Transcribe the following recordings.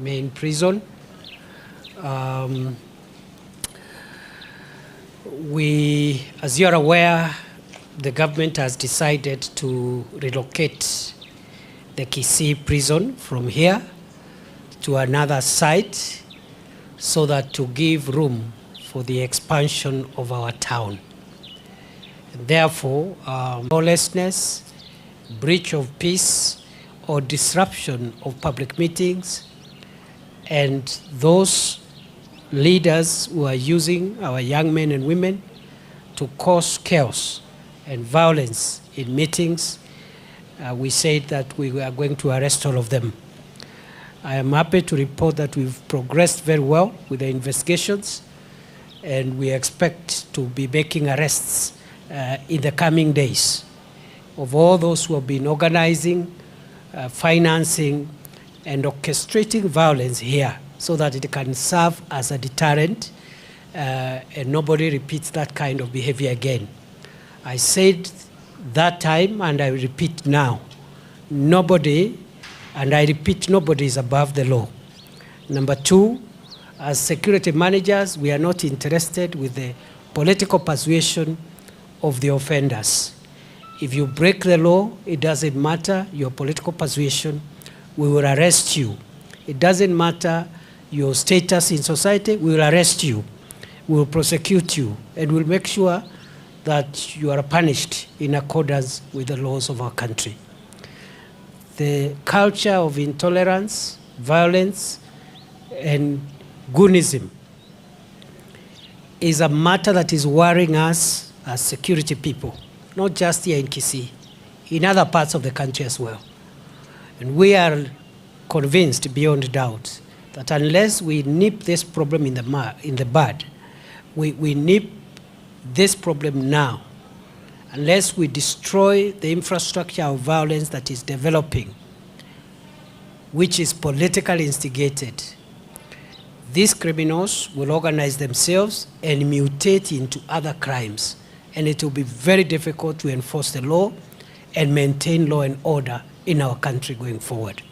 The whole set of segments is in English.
main prison. As you're aware, the government has decided to relocate the Kisii Prison from here to another site so that to give room for the expansion of our town. And therefore, lawlessness, breach of peace, or disruption of public meetings, and those leaders who are using our young men and women to cause chaos and violence in meetings, we said that we are going to arrest all of them. I am happy to report that we've progressed very well with the investigations, and we expect to be making arrests in the coming days of all those who have been organizing, financing, and orchestrating violence here so that it can serve as a deterrent and nobody repeats that kind of behavior again. I said that time, and I repeat now, nobody, and I repeat, nobody is above the law. Number two, as security managers, we are not interested with the political persuasion of the offenders. If you break the law, it doesn't matter your political persuasion, we will arrest you. It doesn't matter your status in society, we will arrest you, we will prosecute you, and we'll make sure that you are punished in accordance with the laws of our country. The culture of intolerance, violence, and goonism is a matter that is worrying us as security people, not just here in Kisii, in other parts of the country as well. And we are convinced beyond doubt that unless we nip this problem in the bud, we nip this problem now, unless we destroy the infrastructure of violence that is developing, which is politically instigated, these criminals will organize themselves and mutate into other crimes, and it will be very difficult to enforce the law and maintain law and order in our country going forward.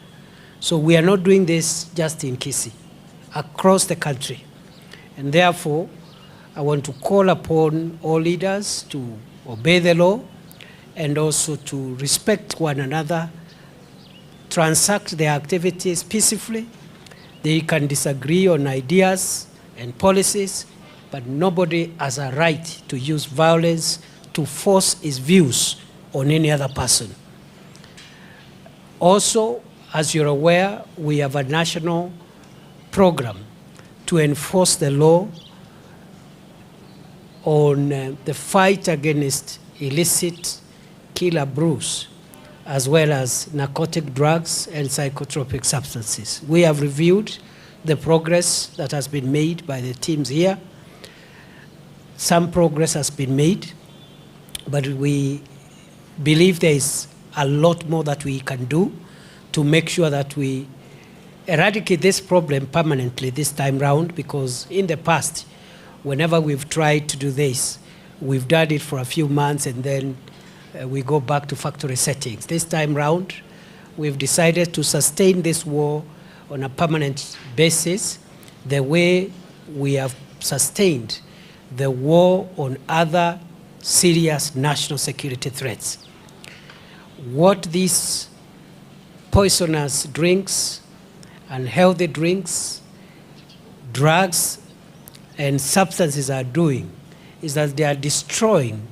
So we are not doing this just in Kisii, across the country. And therefore, I want to call upon all leaders to obey the law and also to respect one another, transact their activities peacefully. They can disagree on ideas and policies, but nobody has a right to use violence to force his views on any other person. Also, as you're aware, we have a national program to enforce the law on the fight against illicit killer brews, as well as narcotic drugs and psychotropic substances. We have reviewed the progress that has been made by the teams here. Some progress has been made, but we believe there is a lot more that we can do to make sure that we eradicate this problem permanently this time round, because in the past, whenever we've tried to do this, we've done it for a few months and then we go back to factory settings. This time round, we've decided to sustain this war on a permanent basis, the way we have sustained the war on other serious national security threats. What these poisonous drinks, unhealthy drinks, drugs, and substances are doing is that they are destroying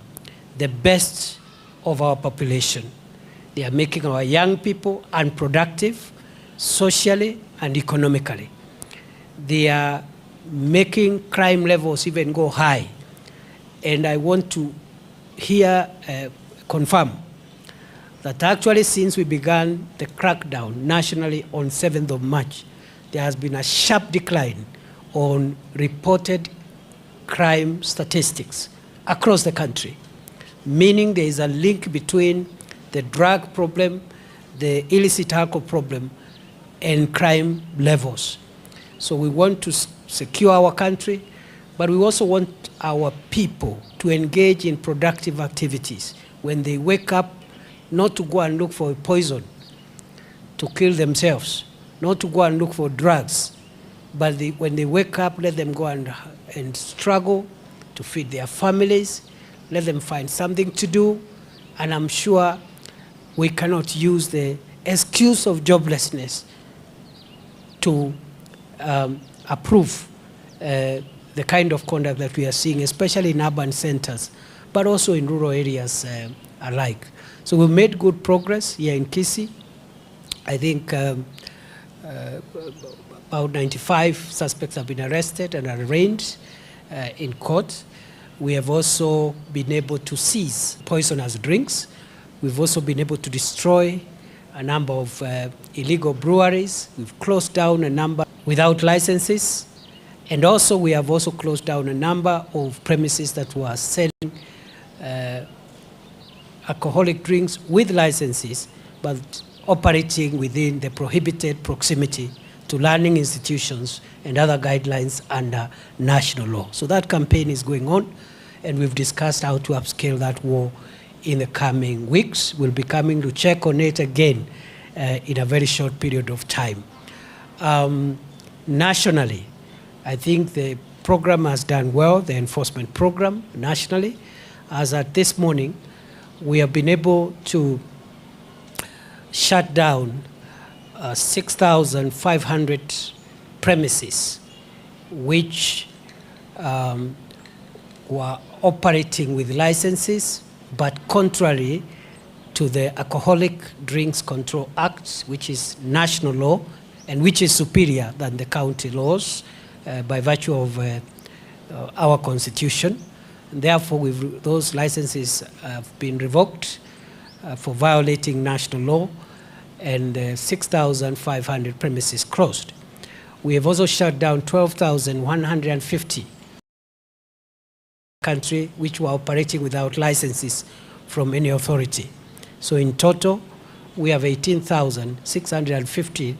the best of our population. They are making our young people unproductive socially and economically. They are making crime levels even go high. And I want to here confirm that actually since we began the crackdown nationally on 7th of March, there has been a sharp decline on reported crime statistics across the country, meaning there is a link between the drug problem, the illicit alcohol problem, and crime levels. So we want to secure our country, but we also want our people to engage in productive activities. When they wake up, not to go and look for a poison to kill themselves, not to go and look for drugs, but when they wake up, let them go and struggle to feed their families, let them find something to do, and I'm sure we cannot use the excuse of joblessness to approve the kind of conduct that we are seeing, especially in urban centers, but also in rural areas alike. So we've made good progress here in Kisii. I think about 95 suspects have been arrested and arraigned in court. We have also been able to seize poisonous drinks. We've also been able to destroy a number of illegal breweries. We've closed down a number without licenses. And also we have also closed down a number of premises that were selling alcoholic drinks with licenses, but operating within the prohibited proximity to learning institutions and other guidelines under national law. So that campaign is going on, and we've discussed how to upscale that war in the coming weeks. We'll be coming to check on it again in a very short period of time. Nationally, I think the program has done well, the enforcement program nationally. As at this morning, we have been able to shut down 6,500 premises which were operating with licenses, but contrary to the Alcoholic Drinks Control Act, which is national law and which is superior than the county laws by virtue of our constitution. And therefore, those licenses have been revoked for violating national law, and 6,500 premises closed. We have also shut down 12,150 country which were operating without licenses from any authority. So in total, we have 18,650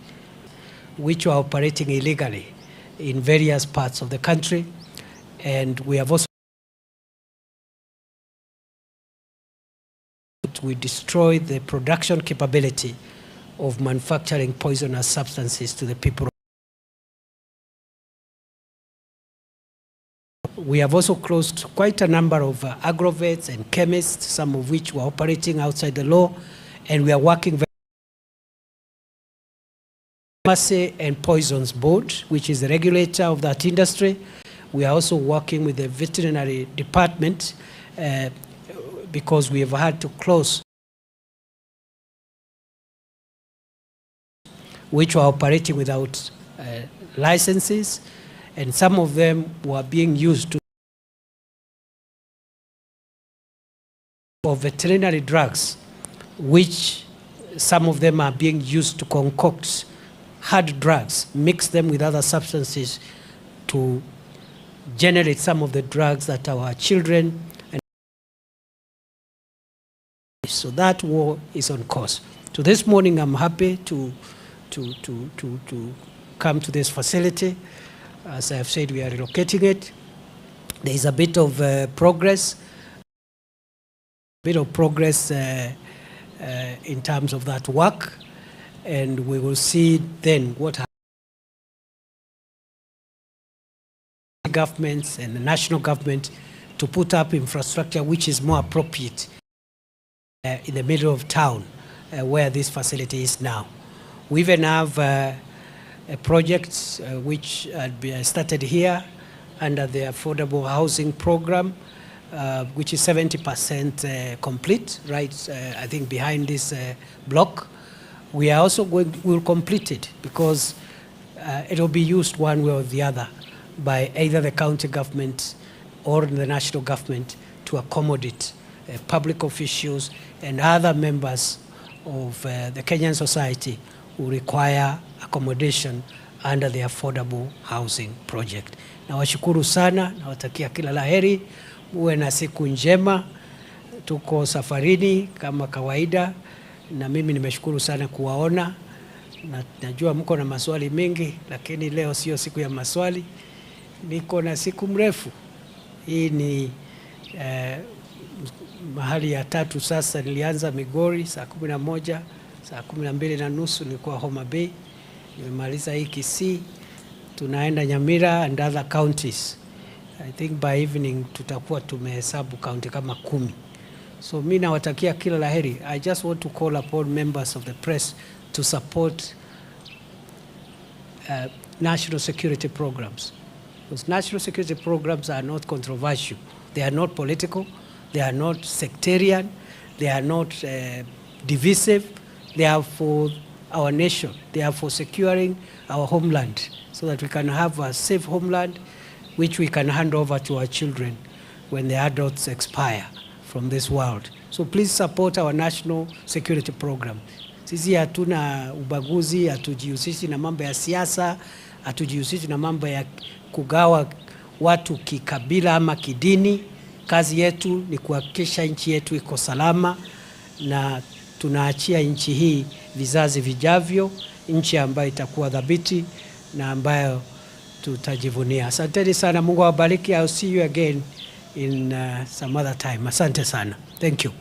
which were operating illegally in various parts of the country, and we have also destroyed the production capability of manufacturing poisonous substances to the people. We have also closed quite a number of agrovets and chemists, some of which were operating outside the law, and we are working very Pharmacy and Poisons Board, which is the regulator of that industry. We are also working with the veterinary department because we have had to close which were operating without licenses, and some of them were being used to for veterinary drugs, which some of them are being used to concoct hard drugs, mix them with other substances to generate some of the drugs that our children and so that war is on course. So this morning I'm happy to come to this facility. As I have said, we are relocating it. There is a bit of progress in terms of that work, and we will see then what governments and the national government to put up infrastructure which is more appropriate in the middle of town where this facility is now. We even have a project which started here under the affordable housing program, which is 70% complete, right, I think behind this block. We are also we'll complete it because it will be used one way or the other by either the county government or the national government to accommodate public officials and other members of the Kenyan society who require accommodation under the affordable housing project. Nawashukuru sana, nawatakia kila laheri, muwe na siku njema. Tuko safarini kama kawaida, na mimi nimeshukuru sana kuwaona. Najua mko na maswali mengi, lakini leo sio siku ya maswali. Niko na siku mrefu. Hii ni mahali ya tatu sasa. Nilianza Migori saa 11, saa 12:30 nilikuwa Homa Bay, Nimemaliza hii Kisii, tunaenda Nyamira and other counties. I think by evening tutakuwa tumehesabu county kama 10. So mimi nawatakia kila laheri. I just want to call upon members of the press to support national security programs. Because national security programs are not controversial. They are not political. They are not sectarian. They are not divisive. They are for our nation. They are for securing our homeland so that we can have a safe homeland which we can hand over to our children when the adults expire from this world. So please support our national security program. Sisi hatuna ubaguzi, hatujihusishi na mambo ya siasa, hatujihusishi na mambo ya kugawa watu kikabila ama kidini. Kazi yetu ni kuhakikisha nchi yetu iko salama na tunaachia nchi hii vizazi vijavyo, nchi ambayo itakuwa dhabiti na ambayo tutajivunia. Asanteni sana, Mungu awabariki. I'll see you again in some other time. Asante sana. Thank you.